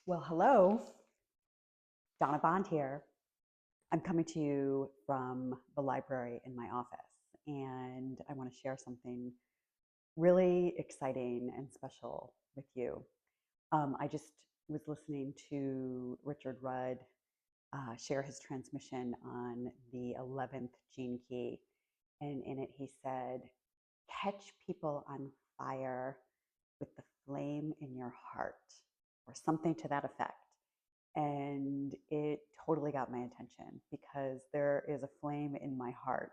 Well, hello, Donna Bond here. I'm coming to you from the library in my office, and I want to share something really exciting and special with you. I just was listening to Richard Rudd share his transmission on the 11th gene key, and in it he said, catch people on fire with the flame in your heart, or something to that effect. And it totally got my attention because there is a flame in my heart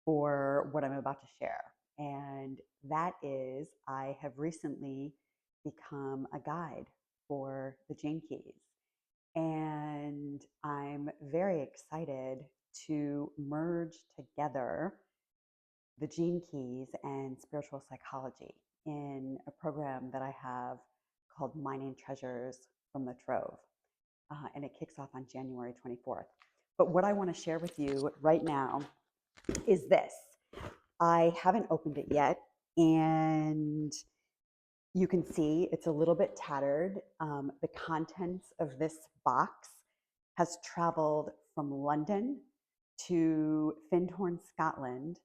for what I'm about to share. And that is, I have recently become a guide for the Gene Keys. And I'm very excited to merge together the Gene Keys and spiritual psychology in a program that I have called Mining Treasures from the Trove. And it kicks off on January 24th. But what I want to share with you right now is this. I haven't opened it yet, and you can see it's a little bit tattered. The contents of this box has traveled from London to Findhorn, Scotland,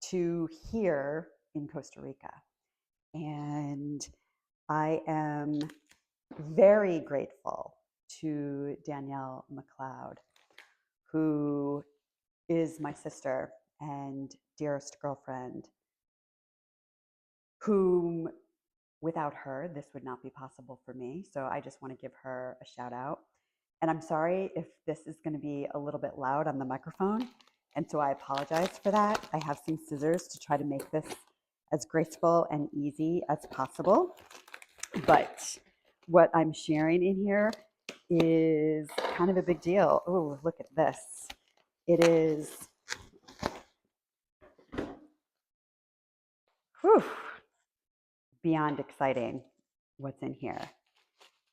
to here in Costa Rica. And I am very grateful to Danielle McLeod, who is my sister and dearest girlfriend, whom without her, this would not be possible for me. So I just want to give her a shout out. And I'm sorry if this is going to be a little bit loud on the microphone. And so I apologize for that. I have some scissors to try to make this as graceful and easy as possible. But what I'm sharing in here is kind of a big deal. Oh, look at this. It is beyond exciting what's in here.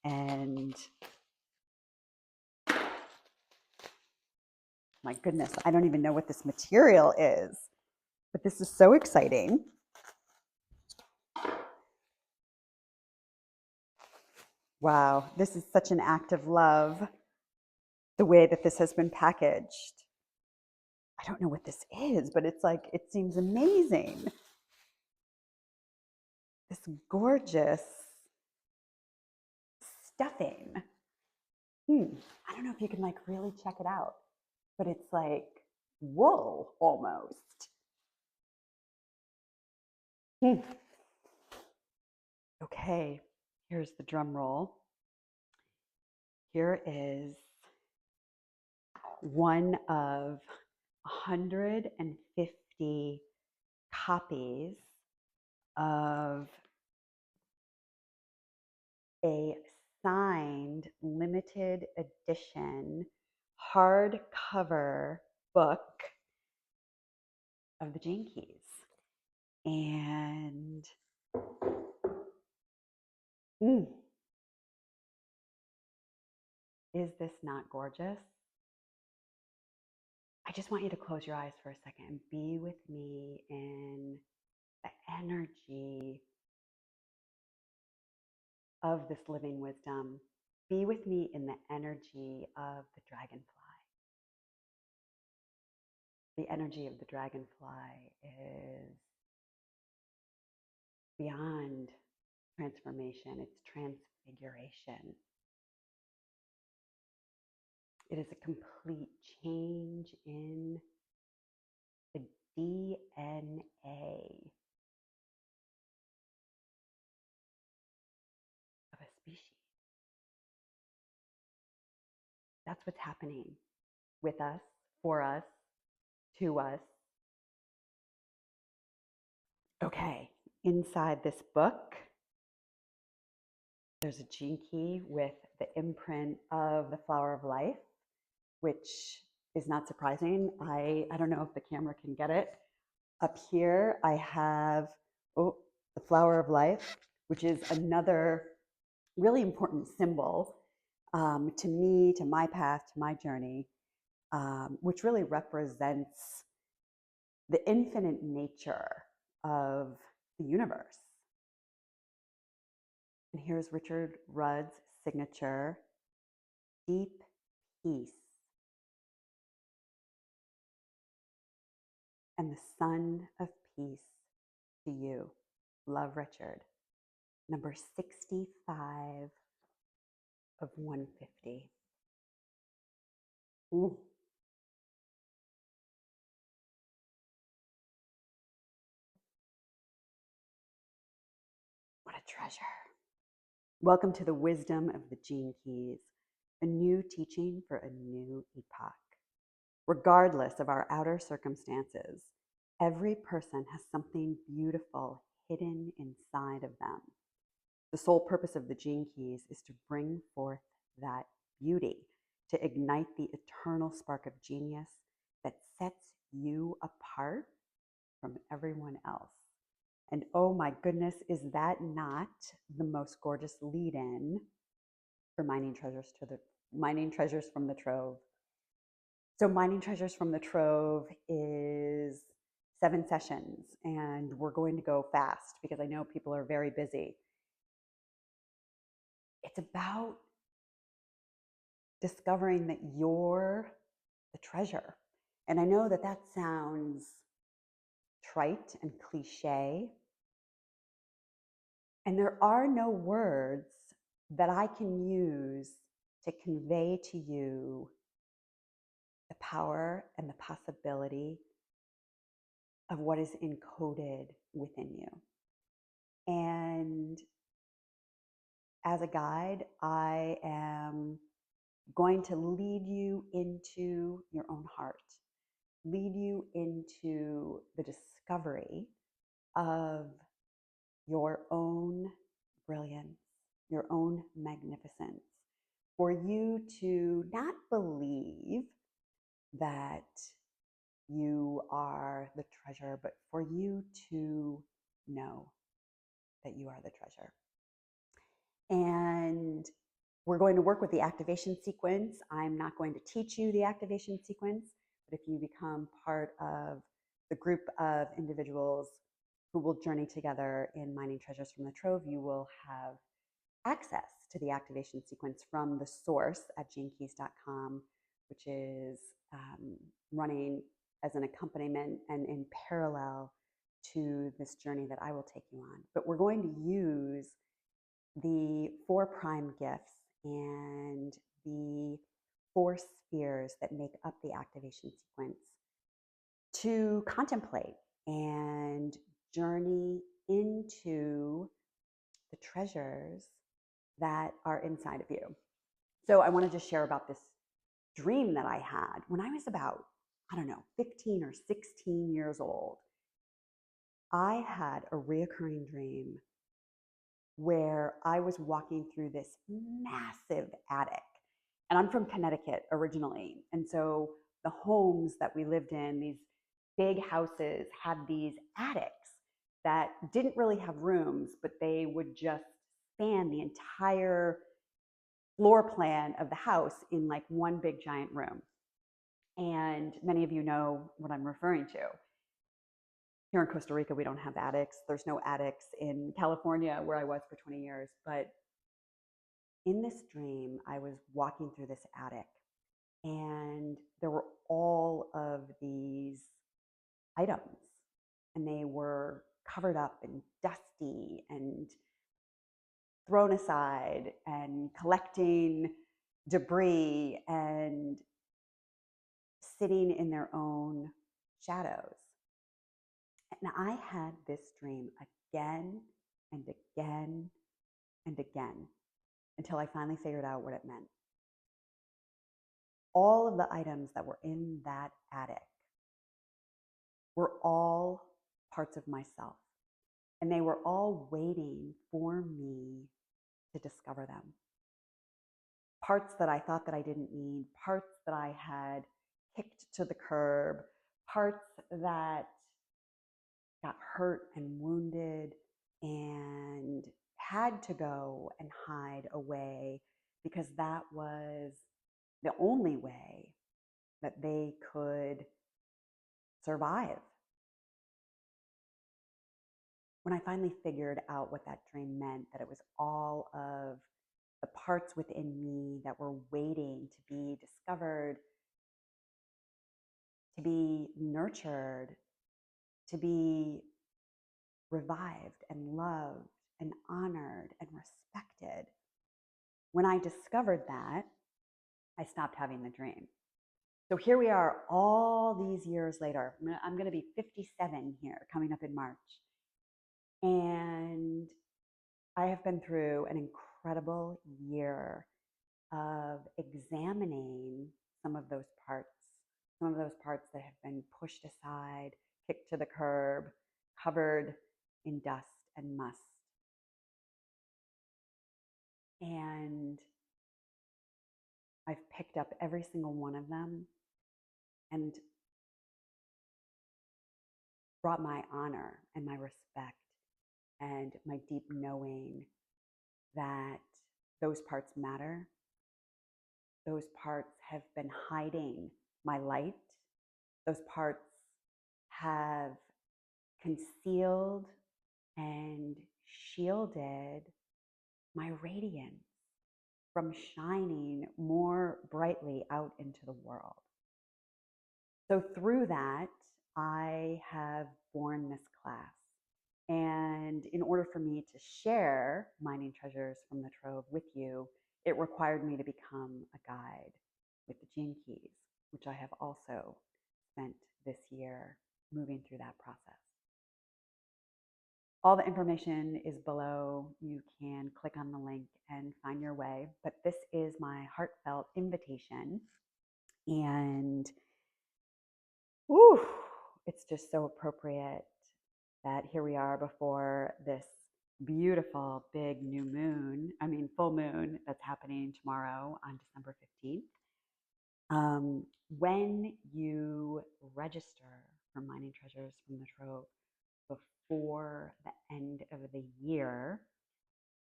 And my goodness, I don't even know what this material is, but this is so exciting. Wow, this is such an act of love, the way that this has been packaged. I don't know what this is, but it's like, it seems amazing. This gorgeous stuffing. I don't know if you can like really check it out, but it's like wool almost. Okay, here's the drum roll. Here is one of 150 copies of a signed limited edition hardcover book of the Gene Keys. And is this not gorgeous? I just want you to close your eyes for a second and be with me in the energy of this living wisdom. Be with me in the energy of the dragonfly. The energy of the dragonfly is beyond transformation, it's transfiguration. It is a complete change in the DNA of a species. That's what's happening with us, for us, to us. Okay, inside this book, there's a gene key with the imprint of the flower of life, which is not surprising. I don't know if the camera can get it. Up here, I have the flower of life, which is another really important symbol to me, to my path, to my journey, which really represents the infinite nature of the universe. And here's Richard Rudd's signature, deep peace. And the sun of peace to you. Love, Richard. Number 65 of 150. Ooh. What a treasure. Welcome to the wisdom of the Gene Keys, a new teaching for a new epoch. Regardless of our outer circumstances, every person has something beautiful hidden inside of them. The sole purpose of the Gene Keys is to bring forth that beauty, to ignite the eternal spark of genius that sets you apart from everyone else. And oh my goodness, is that not the most gorgeous lead-in for mining treasures from the Trove? So mining treasures from the Trove is 7 sessions, and we're going to go fast because I know people are very busy. It's about discovering that you're the treasure. And I know that that sounds trite and cliche. And there are no words that I can use to convey to you the power and the possibility of what is encoded within you. And as a guide, I am going to lead you into your own heart, lead you into the discovery of your own brilliance, your own magnificence, for you to not believe that you are the treasure, but for you to know that you are the treasure. And we're going to work with the activation sequence. I'm not going to teach you the activation sequence, but if you become part of the group of individuals who will journey together in mining treasures from the Trove, you will have access to the activation sequence from the source at genekeys.com, which is running as an accompaniment and in parallel to this journey that I will take you on. But we're going to use the 4 prime gifts and the 4 spheres that make up the activation sequence to contemplate and journey into the treasures that are inside of you. So I want to just share about this dream that I had when I was about, 15 or 16 years old. I had a reoccurring dream where I was walking through this massive attic. And I'm from Connecticut originally. And so the homes that we lived in, these big houses, had these attics that didn't really have rooms, but they would just span the entire floor plan of the house in like one big giant room. And many of you know what I'm referring to. Here in Costa Rica, we don't have attics. There's no attics in California, where I was for 20 years. But in this dream, I was walking through this attic, and there were all of these items, and they were covered up and dusty and thrown aside and collecting debris and sitting in their own shadows. And I had this dream again and again and again until I finally figured out what it meant. All of the items that were in that attic were all parts of myself, and they were all waiting for me to discover them. Parts that I thought that I didn't need, parts that I had kicked to the curb, parts that got hurt and wounded and had to go and hide away because that was the only way that they could survive. When I finally figured out what that dream meant, that it was all of the parts within me that were waiting to be discovered, to be nurtured, to be revived and loved and honored and respected. When I discovered that, I stopped having the dream. So here we are all these years later. I'm going to be 57 here coming up in March. And I have been through an incredible year of examining some of those parts that have been pushed aside, kicked to the curb, covered in dust and must. And I've picked up every single one of them and brought my honor and my respect and my deep knowing that those parts matter. Those parts have been hiding my light. Those parts have concealed and shielded my radiance from shining more brightly out into the world. So through that, I have borne this class. And in order for me to share Mining Treasures from the Trove with you, it required me to become a guide with the Gene Keys, which I have also spent this year moving through that process. All the information is below. You can click on the link and find your way. But this is my heartfelt invitation. And whew, it's just so appropriate that here we are before this beautiful big full moon that's happening tomorrow on December 15th. When you register for Mining Treasures from the Trove before the end of the year,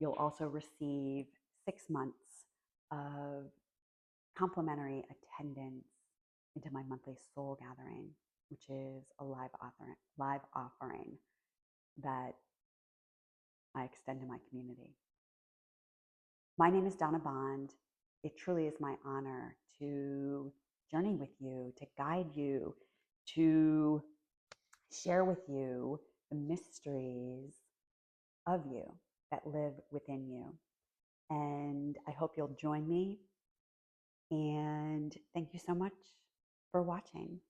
you'll also receive 6 months of complimentary attendance into my monthly soul gathering, which is a live offering that I extend to my community. My name is Donna Bond. It truly is my honor to journey with you, to guide you, to share with you the mysteries of you that live within you. And I hope you'll join me. And thank you so much for watching.